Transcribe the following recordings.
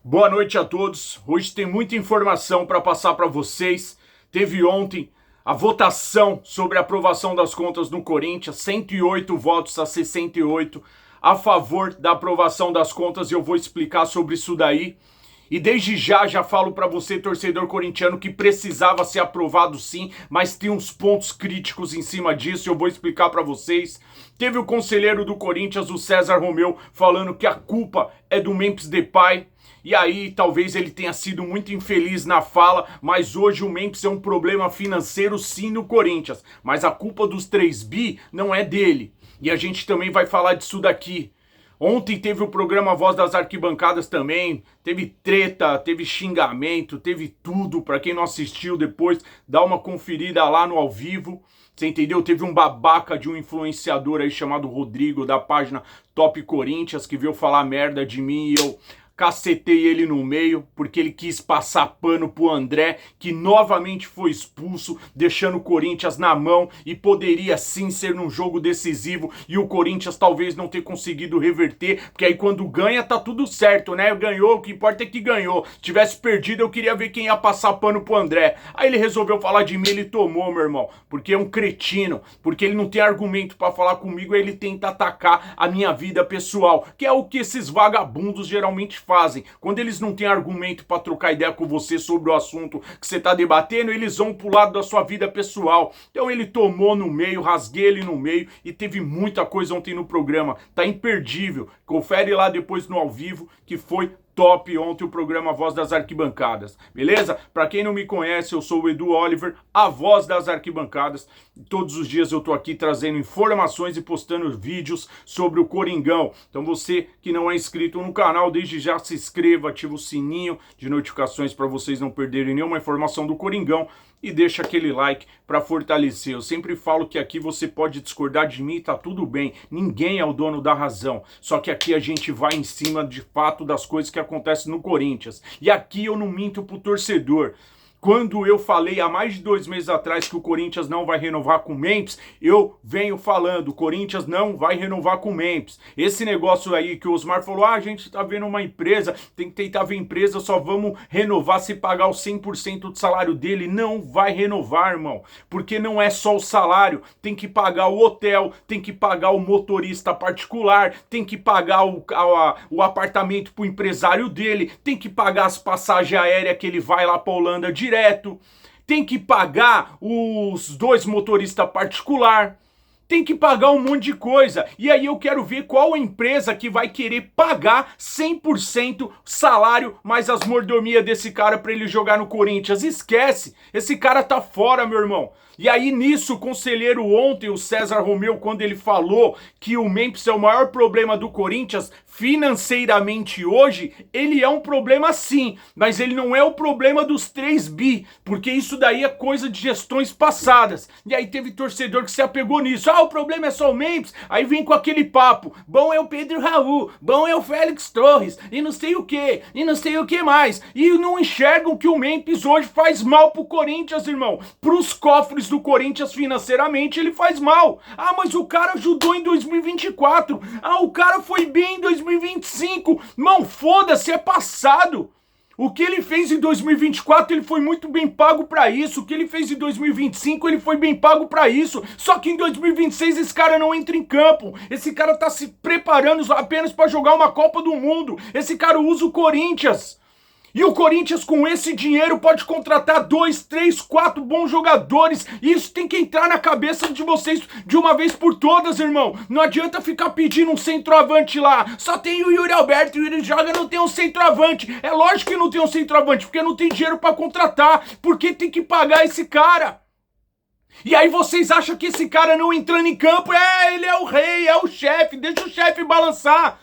Boa noite a todos. Hoje tem muita informação para passar para vocês. Teve ontem a votação sobre a aprovação das contas no Corinthians, 108 votos a 68 a favor da aprovação das contas, e eu vou explicar sobre isso daí. E desde já falo para você, torcedor corintiano, que precisava ser aprovado sim, mas tem uns pontos críticos em cima disso, eu vou explicar para vocês. Teve o conselheiro do Corinthians, o César Romeu, falando que a culpa é do Memphis Depay. E aí, talvez ele tenha sido muito infeliz na fala, mas hoje o Memphis é um problema financeiro sim no Corinthians. Mas a culpa dos 3 bi não é dele. E a gente também vai falar disso daqui. Ontem teve o programa Voz das Arquibancadas também, teve treta, teve xingamento, teve tudo. Para quem não assistiu depois, dá uma conferida lá no ao vivo. Você entendeu? Teve um babaca de um influenciador aí chamado Rodrigo, da página Top Corinthians, que veio falar merda de mim e eu cacetei ele no meio, porque ele quis passar pano pro André, que novamente foi expulso, deixando o Corinthians na mão, e poderia sim ser num jogo decisivo, e o Corinthians talvez não ter conseguido reverter, porque aí quando ganha tá tudo certo, né? Ganhou, o que importa é que ganhou. Se tivesse perdido, eu queria ver quem ia passar pano pro André. Aí ele resolveu falar de mim, ele tomou, meu irmão, porque é um cretino, porque ele não tem argumento pra falar comigo, aí ele tenta atacar a minha vida pessoal, que é o que esses vagabundos geralmente fazem. Quando eles não têm argumento para trocar ideia com você sobre o assunto que você tá debatendo, eles vão pro lado da sua vida pessoal. Então ele tomou no meio, rasguei ele no meio, e teve muita coisa ontem no programa. Tá imperdível. Confere lá depois no ao vivo, que foi top ontem o programa Voz das Arquibancadas, beleza? Pra quem não me conhece, eu sou o Edu Oliver, a Voz das Arquibancadas. Todos os dias eu tô aqui trazendo informações e postando vídeos sobre o Coringão. Então você que não é inscrito no canal, desde já se inscreva, ativa o sininho de notificações para vocês não perderem nenhuma informação do Coringão. E deixa aquele like para fortalecer. Eu sempre falo que aqui você pode discordar de mim, tá tudo bem. Ninguém é o dono da razão. Só que aqui a gente vai em cima de fato das coisas que acontecem no Corinthians. E aqui eu não minto pro torcedor. Quando eu falei há mais de 2 meses atrás que o Corinthians não vai renovar com o Memphis, eu venho falando, o Corinthians não vai renovar com o Memphis. Esse negócio aí que o Osmar falou, a gente tá vendo uma empresa, tem que tentar ver empresa, só vamos renovar se pagar o 100% do salário dele. Não vai renovar, irmão, porque não é só o salário, tem que pagar o hotel, tem que pagar o motorista particular, tem que pagar o apartamento pro empresário dele, tem que pagar as passagens aéreas que ele vai lá pra Holanda direto, tem que pagar os 2 motoristas particular, tem que pagar um monte de coisa. E aí eu quero ver qual a empresa que vai querer pagar 100% salário mais as mordomias desse cara pra ele jogar no Corinthians. Esquece, esse cara tá fora, meu irmão. E aí nisso o conselheiro ontem, o César Romeu, quando ele falou que o Memphis é o maior problema do Corinthians financeiramente hoje, ele é um problema sim, mas ele não é o problema dos 3 bi, porque isso daí é coisa de gestões passadas. E aí teve torcedor que se apegou nisso. Ah, o problema é só o Memphis. Aí vem com aquele papo, bom é o Pedro Raul, bom é o Félix Torres, e não sei o que, e não sei o que mais. E não enxergam que o Memphis hoje faz mal pro Corinthians, irmão. Pros cofres do Corinthians financeiramente ele faz mal. Ah, mas o cara ajudou em 2024. Ah, o cara foi bem em 2025. Mão, foda-se, é passado. O que ele fez em 2024, ele foi muito bem pago pra isso. O que ele fez em 2025, ele foi bem pago pra isso. Só que em 2026 esse cara não entra em campo. Esse cara tá se preparando apenas pra jogar uma Copa do Mundo. Esse cara usa o Corinthians. E o Corinthians com esse dinheiro pode contratar 2, 3, 4 bons jogadores. E isso tem que entrar na cabeça de vocês de uma vez por todas, irmão. Não adianta ficar pedindo um centroavante lá. Só tem o Yuri Alberto, o Yuri joga, não tem um centroavante. É lógico que não tem um centroavante, porque não tem dinheiro pra contratar. Porque tem que pagar esse cara. E aí vocês acham que esse cara não entrando em campo, ele é o rei, é o chefe, deixa o chefe balançar.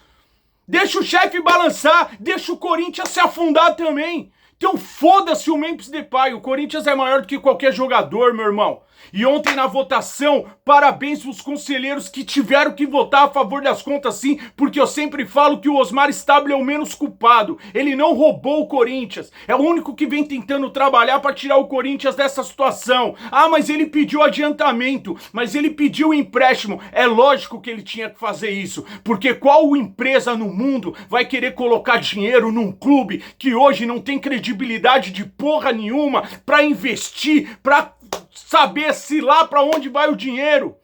Deixa o chefe balançar, deixa o Corinthians se afundar também. Então foda-se o Memphis Depay, o Corinthians é maior do que qualquer jogador, meu irmão. E ontem na votação, parabéns pros conselheiros que tiveram que votar a favor das contas sim, porque eu sempre falo que o Osmar Stabile é o menos culpado. Ele não roubou o Corinthians, é o único que vem tentando trabalhar para tirar o Corinthians dessa situação. Ah, mas ele pediu adiantamento, mas ele pediu empréstimo. É lógico que ele tinha que fazer isso, porque qual empresa no mundo vai querer colocar dinheiro num clube que hoje não tem credibilidade de porra nenhuma para investir, para saber se lá para onde vai o dinheiro?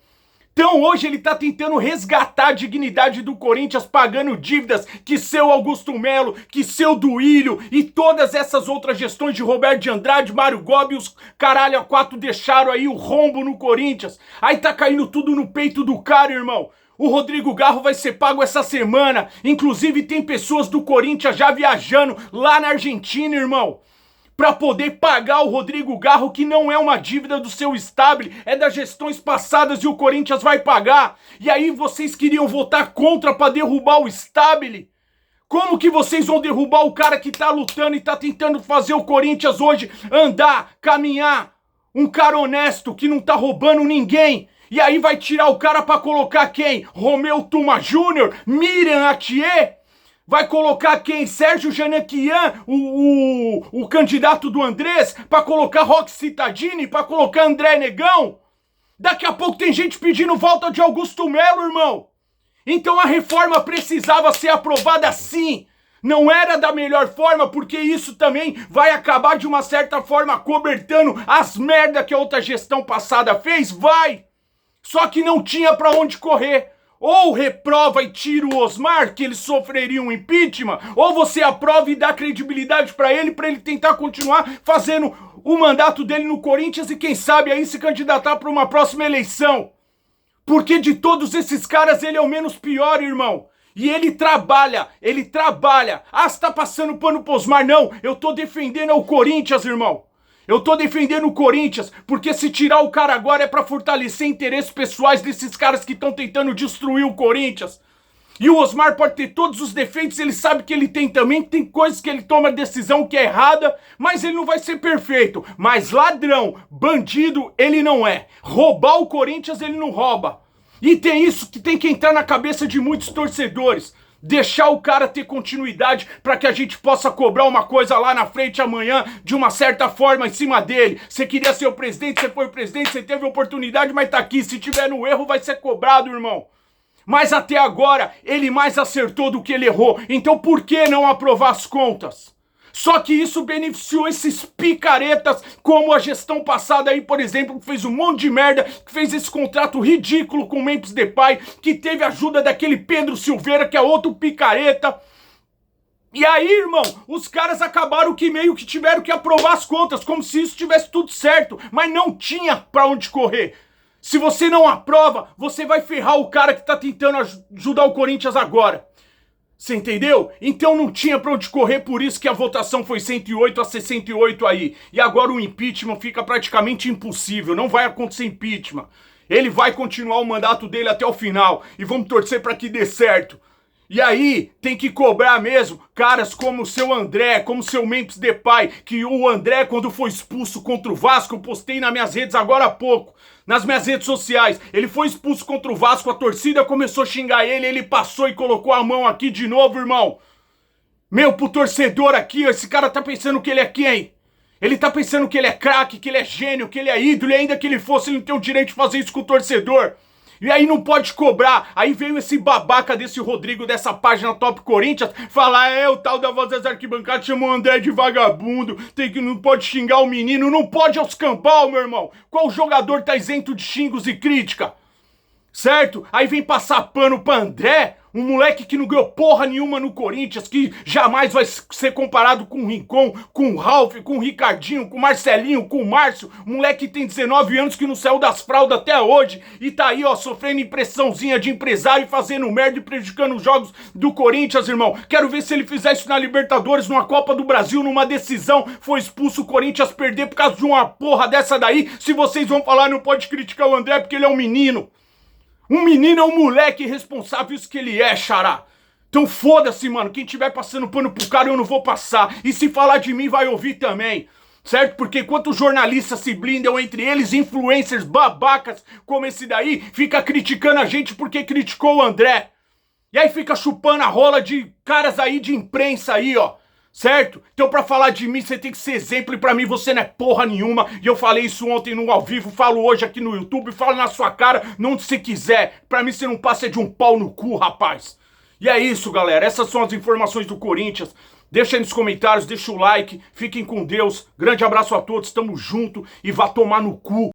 Então hoje ele tá tentando resgatar a dignidade do Corinthians pagando dívidas que seu Augusto Melo, que seu Duílio e todas essas outras gestões de Roberto de Andrade, Mário Gobi, os caralho a quatro deixaram aí o rombo no Corinthians. Aí tá caindo tudo no peito do cara, irmão. O Rodrigo Garro vai ser pago essa semana. Inclusive tem pessoas do Corinthians já viajando lá na Argentina, irmão, para poder pagar o Rodrigo Garro, que não é uma dívida do seu Stabile, é das gestões passadas e o Corinthians vai pagar. E aí vocês queriam votar contra para derrubar o Stabile? Como que vocês vão derrubar o cara que tá lutando e tá tentando fazer o Corinthians hoje andar, caminhar? Um cara honesto que não tá roubando ninguém. E aí vai tirar o cara para colocar quem? Romeu Tuma Júnior? Miriam Atier? Vai colocar quem? Sérgio Janaquian, o candidato do Andrés, para colocar Roque Cittadini, para colocar André Negão? Daqui a pouco tem gente pedindo volta de Augusto Melo, irmão. Então a reforma precisava ser aprovada sim. Não era da melhor forma, porque isso também vai acabar de uma certa forma cobertando as merdas que a outra gestão passada fez, vai. Só que não tinha para onde correr. Ou reprova e tira o Osmar, que ele sofreria um impeachment, ou você aprova e dá credibilidade para ele tentar continuar fazendo o mandato dele no Corinthians e quem sabe aí se candidatar para uma próxima eleição. Porque de todos esses caras ele é o menos pior, irmão. E ele trabalha. Ah, você tá passando pano pro Osmar? Não, eu tô defendendo o Corinthians, irmão. Eu tô defendendo o Corinthians, porque se tirar o cara agora é pra fortalecer interesses pessoais desses caras que estão tentando destruir o Corinthians. E o Osmar pode ter todos os defeitos, ele sabe que ele tem também, tem coisas que ele toma decisão que é errada, mas ele não vai ser perfeito. Mas ladrão, bandido, ele não é. Roubar o Corinthians, ele não rouba. E tem isso que tem que entrar na cabeça de muitos torcedores. Deixar o cara ter continuidade para que a gente possa cobrar uma coisa lá na frente amanhã de uma certa forma em cima dele. Você queria ser o presidente, você foi o presidente, você teve a oportunidade, mas tá aqui. Se tiver no erro, vai ser cobrado, irmão. Mas até agora, ele mais acertou do que ele errou. Então por que não aprovar as contas? Só que isso beneficiou esses picaretas, como a gestão passada aí, por exemplo, que fez um monte de merda, que fez esse contrato ridículo com o Memphis Depay, que teve ajuda daquele Pedro Silveira, que é outro picareta. E aí, irmão, os caras acabaram que meio que tiveram que aprovar as contas, como se isso tivesse tudo certo, mas não tinha pra onde correr. Se você não aprova, você vai ferrar o cara que tá tentando ajudar o Corinthians agora. Você entendeu? Então não tinha pra onde correr, por isso que a votação foi 108 a 68 aí. E agora o impeachment fica praticamente impossível, não vai acontecer impeachment. Ele vai continuar o mandato dele até o final e vamos torcer pra que dê certo. E aí tem que cobrar mesmo caras como o seu André, como o seu Memphis Depay, que o André quando foi expulso contra o Vasco, eu postei nas minhas redes agora há pouco, nas minhas redes sociais, ele foi expulso contra o Vasco, a torcida começou a xingar ele passou e colocou a mão aqui de novo, irmão. Meu, pro torcedor aqui, esse cara tá pensando que ele é quem? Ele tá pensando que ele é craque, que ele é gênio, que ele é ídolo, e ainda que ele fosse, ele não tem o direito de fazer isso com o torcedor. E aí não pode cobrar. Aí veio esse babaca desse Rodrigo dessa página Top Corinthians falar, o tal da Voz das Arquibancadas chamou o André de vagabundo, não pode xingar o menino, não pode aos cambal, meu irmão. Qual jogador tá isento de xingos e crítica? Certo? Aí vem passar pano pra André, um moleque que não ganhou porra nenhuma no Corinthians, que jamais vai ser comparado com o Rincon, com o Ralf, com o Ricardinho, com o Marcelinho, com o Márcio, moleque que tem 19 anos que não saiu das fraldas até hoje e tá aí, ó, sofrendo impressãozinha de empresário e fazendo merda e prejudicando os jogos do Corinthians, irmão. Quero ver se ele fizer isso na Libertadores, numa Copa do Brasil, numa decisão, foi expulso o Corinthians perder por causa de uma porra dessa daí. Se vocês vão falar, não pode criticar o André porque ele é um menino. Um menino é um moleque irresponsável, isso que ele é, xará. Então foda-se, mano. Quem tiver passando pano pro cara, eu não vou passar. E se falar de mim, vai ouvir também. Certo? Porque enquanto os jornalistas se blindam entre eles, influencers babacas como esse daí, fica criticando a gente porque criticou o André. E aí fica chupando a rola de caras aí de imprensa aí, ó. Certo? Então pra falar de mim, você tem que ser exemplo e pra mim você não é porra nenhuma. E eu falei isso ontem no ao vivo, falo hoje aqui no YouTube, falo na sua cara, onde você quiser. Pra mim você não passa de um pau no cu, rapaz. E é isso, galera. Essas são as informações do Corinthians. Deixa aí nos comentários, deixa o like, fiquem com Deus. Grande abraço a todos, tamo junto e vá tomar no cu.